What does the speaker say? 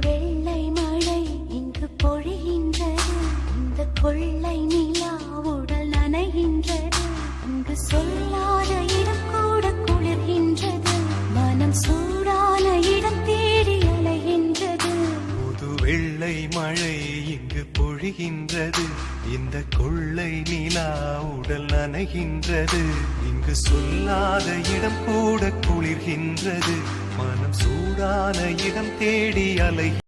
வெள்ளை மழை இங்கு பொழிகின்றது. இந்த கொள்ளை நிலா உடல் நனைகின்றது. இங்கு சொல்லாத இடம் கூட குளிர்கின்றது. மனம் சூடான இடம் தேடி அலைகின்றது. புது வெள்ளை மழை இங்கு பொழிகின்றது. இந்த கொள்ளை நிலா உடல் நனைகின்றது. இங்கு சொல்லாத இடம் கூட குளிர்கின்றது. மனம் சூடான இடம் தேடி அலைகின்றது.